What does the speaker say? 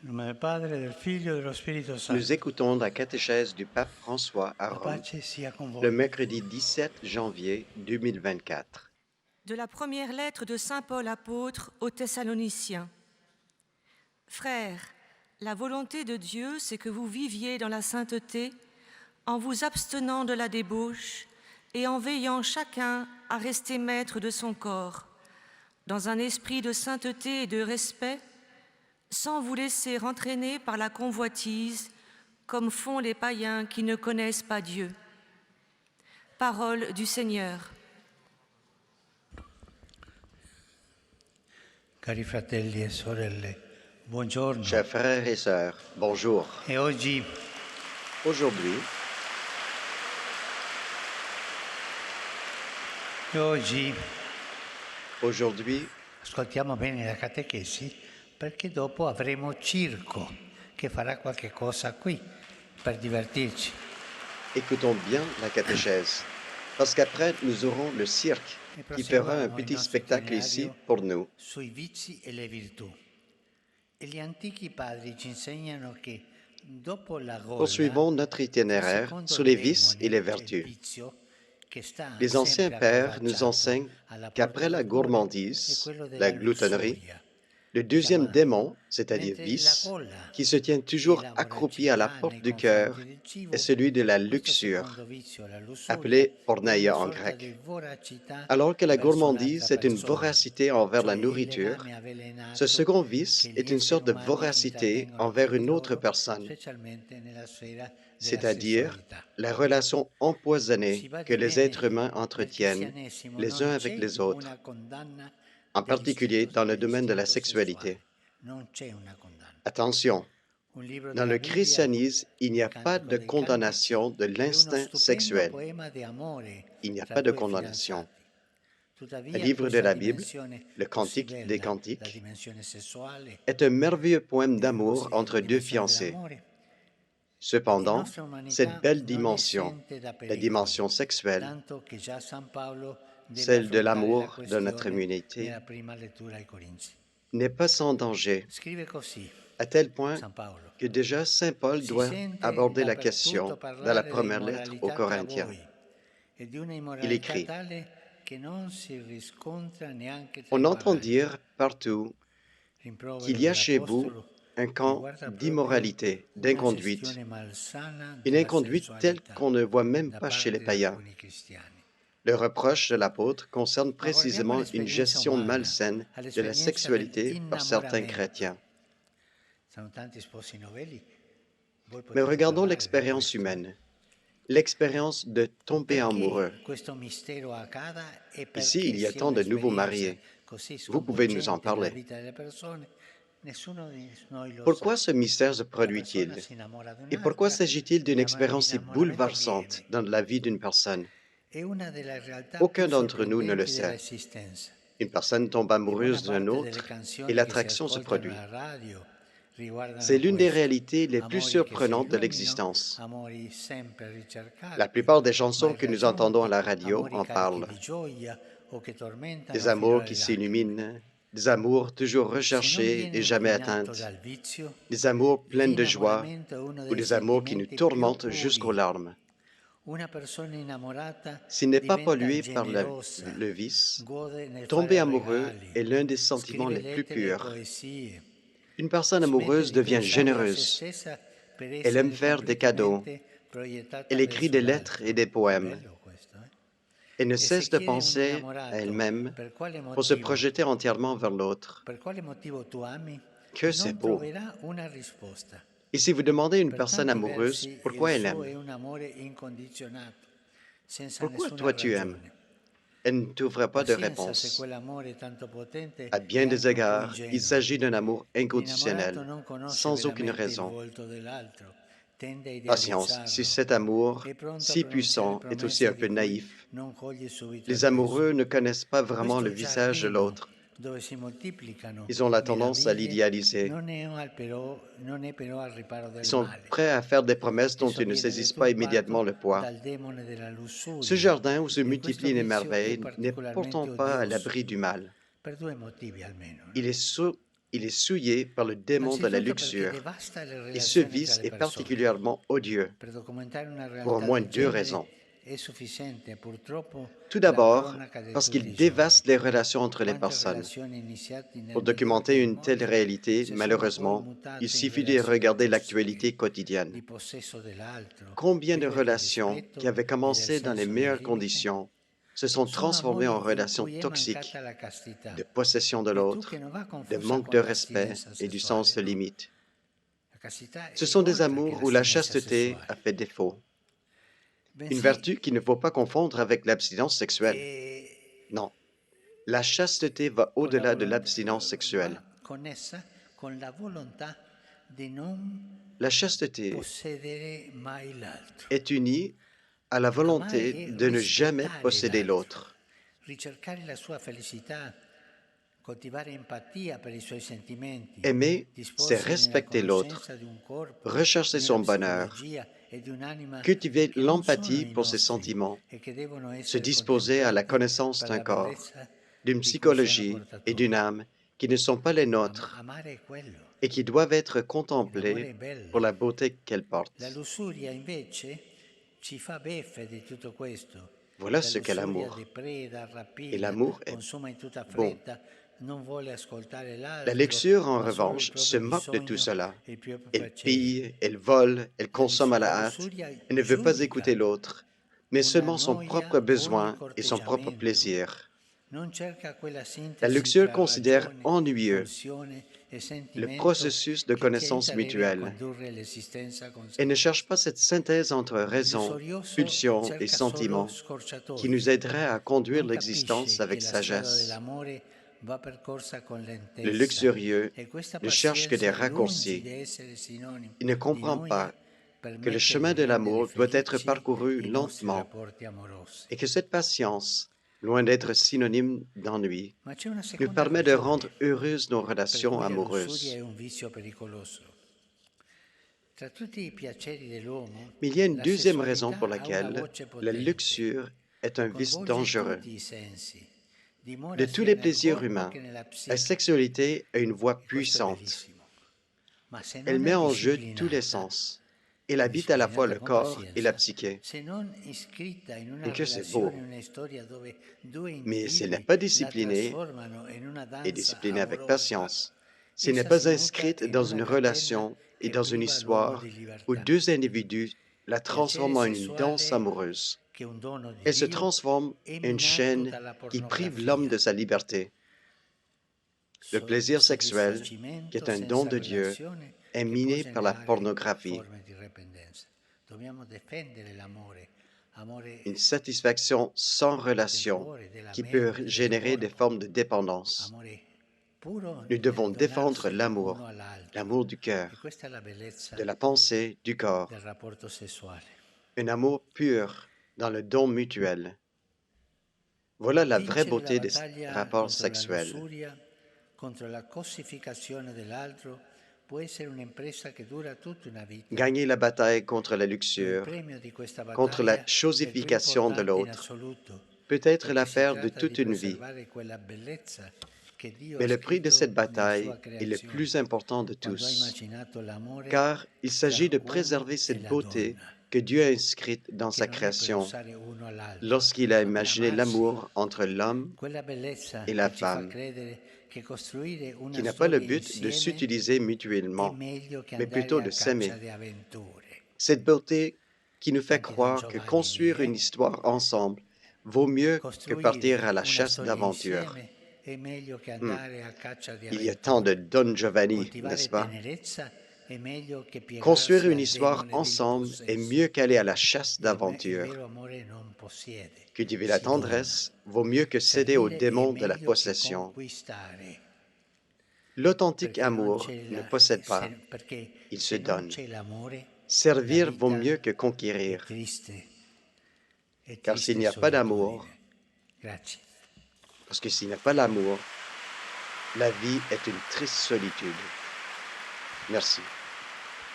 nome del Padre, del Figlio e dello Spirito Nous Santo. écoutons la catéchèse du pape François à La Rome, pace sia con le voi. mercredi 17 janvier 2024. De la première lettre de Saint Paul apôtre aux Thessaloniciens. Frères, la volonté de Dieu, c'est que vous viviez dans la sainteté en vous abstenant de la débauche et en veillant chacun à rester maître de son corps, dans un esprit de sainteté et de respect, sans vous laisser entraîner par la convoitise, comme font les païens qui ne connaissent pas Dieu. Parole du Seigneur. Cari fratelli e sorelle, buongiorno. Chers frères et sœurs, bonjour. E oggi Aujourd'hui, ascoltiamo bene la catechesi perché dopo avremo Circo che farà qualche cosa qui per divertirci. écoutons bien la catéchèse, parce qu'après, nous aurons le cirque qui fera un petit spectacle ici pour nous. Sui vizi e le virtù. E gli antichi padri ci insegnano che dopo la gola, Poursuivons notre itinéraire sur les vices et les vertus. Les anciens pères nous enseignent qu'après la gourmandise, la gloutonnerie, le deuxième démon, c'est-à-dire vice, qui se tient toujours accroupi à la porte du cœur, est celui de la luxure, appelé porneia en grec. Alors que la gourmandise est une voracité envers la nourriture, ce second vice est une sorte de voracité envers une autre personne, c'est-à-dire la relation empoisonnée que les êtres humains entretiennent les uns avec les autres, en particulier dans le domaine de la sexualité. Attention, dans le christianisme, il n'y a pas de condamnation de l'instinct sexuel. Il n'y a pas de condamnation. Le livre de la Bible, le Cantique des Cantiques, est un merveilleux poème d'amour entre deux fiancés. Cependant, cette belle dimension, la dimension sexuelle, celle de l'amour de notre humanité, n'est pas sans danger, à tel point que déjà Saint Paul doit aborder la question dans la première lettre aux Corinthiens. Il écrit: On entend dire partout qu'il y a chez vous un camp d'immoralité, d'inconduite, une inconduite telle qu'on ne voit même pas chez les païens. Le reproche de l'apôtre concerne précisément une gestion malsaine de la sexualité par certains chrétiens. Mais regardons l'expérience humaine, l'expérience de tomber amoureux. Ici, il y a tant de nouveaux mariés. Vous pouvez nous en parler. Pourquoi ce mystère se produit-il? Et pourquoi s'agit-il d'une expérience si bouleversante dans la vie d'une personne? Aucun d'entre nous ne le sait. Une personne tombe amoureuse d'un autre et l'attraction se produit. C'est l'une des réalités les plus surprenantes de l'existence. La plupart des chansons que nous entendons à la radio en parlent. Des amours qui s'illuminent, des amours toujours recherchés et jamais atteintes, des amours pleins de joie ou des amours qui nous tourmentent jusqu'aux larmes. S'il n'est pas pollué par le vice, tomber amoureux est l'un des sentiments les plus purs. Une personne amoureuse devient généreuse. Elle aime faire des cadeaux. Elle écrit des lettres et des poèmes. Elle ne cesse de penser à elle-même pour se projeter entièrement vers l'autre. Que c'est beau! Et si vous demandez à une personne amoureuse pourquoi elle aime, pourquoi toi tu aimes, elle ne trouvera pas de réponse. À bien des égards, il s'agit d'un amour inconditionnel, sans aucune raison. Patience, si cet amour, si puissant, est aussi un peu naïf. Les amoureux ne connaissent pas vraiment le visage de l'autre. Ils ont la tendance à l'idéaliser. Ils sont prêts à faire des promesses dont ils ne saisissent pas immédiatement le poids. Ce jardin où se multiplient les merveilles n'est pourtant pas à l'abri du mal. Il est il est souillé par le démon de la luxure, et ce vice est particulièrement odieux, pour au moins deux raisons. Tout d'abord, parce qu'il dévaste les relations entre les personnes. Pour documenter une telle réalité, malheureusement, il suffit de regarder l'actualité quotidienne. Combien de relations qui avaient commencé dans les meilleures conditions se sont transformées en relations toxiques, de possession de l'autre, de manque de respect et du sens de limite. Ce sont des amours où la chasteté a fait défaut. Une vertu qu'il ne faut pas confondre avec l'abstinence sexuelle. Non, la chasteté va au-delà de l'abstinence sexuelle. La chasteté est unie à la volonté de ne jamais posséder l'autre. Aimer, c'est respecter l'autre, rechercher son bonheur, cultiver l'empathie pour ses sentiments, se disposer à la connaissance d'un corps, d'une psychologie et d'une âme qui ne sont pas les nôtres et qui doivent être contemplées pour la beauté qu'elles portent. Voilà ce qu'est l'amour. Et l'amour est bon. La luxure, en revanche, se moque de tout cela. Elle pille, elle vole, elle consomme à la hâte, elle ne veut pas écouter l'autre, mais seulement son propre besoin et son propre plaisir. La luxure considère ennuyeux le processus de connaissance mutuelle et ne cherche pas cette synthèse entre raison, pulsion et sentiment qui nous aiderait à conduire l'existence avec sagesse. Le luxurieux ne cherche que des raccourcis. Il ne comprend pas que le chemin de l'amour doit être parcouru lentement et que cette patience, loin d'être synonyme d'ennui, nous permet de rendre heureuses nos relations amoureuses. Mais il y a une deuxième raison pour laquelle la luxure est un vice dangereux. De tous les plaisirs humains, la sexualité a une voix puissante. Elle met en jeu tous les sens. Elle habite à la fois le corps et la psyché. Et que c'est beau. Mais si elle n'est pas disciplinée, et disciplinée avec patience, si elle n'est pas inscrite dans une relation et dans une histoire où deux individus la transforment en une danse amoureuse, elle se transforme en une chaîne qui prive l'homme de sa liberté. Le plaisir sexuel, qui est un don de Dieu, est miné par la pornographie. Une satisfaction sans relation qui peut générer des formes de dépendance. Nous devons défendre l'amour, l'amour du cœur, de la pensée, du corps. Un amour pur dans le don mutuel. Voilà la vraie beauté des rapports sexuels. Gagner la bataille contre la luxure, contre la chosification de l'autre, peut être l'affaire de toute une vie. Mais le prix de cette bataille est le plus important de tous, car il s'agit de préserver cette beauté que Dieu a inscrite dans sa création lorsqu'il a imaginé l'amour entre l'homme et la femme, qui n'a pas le but de s'utiliser mutuellement, mais plutôt de s'aimer. Cette beauté qui nous fait croire que construire une histoire ensemble vaut mieux que partir à la chasse d'aventure. Il y a tant de Don Giovanni, n'est-ce pas? Construire une histoire ensemble est mieux qu'aller à la chasse d'aventure. Cultiver la tendresse vaut mieux que céder aux démons de la possession. L'authentique amour ne possède pas, il se donne. Servir vaut mieux que conquérir. Car s'il n'y a pas d'amour, parce que s'il n'y a pas l'amour, la vie est une triste solitude. Merci.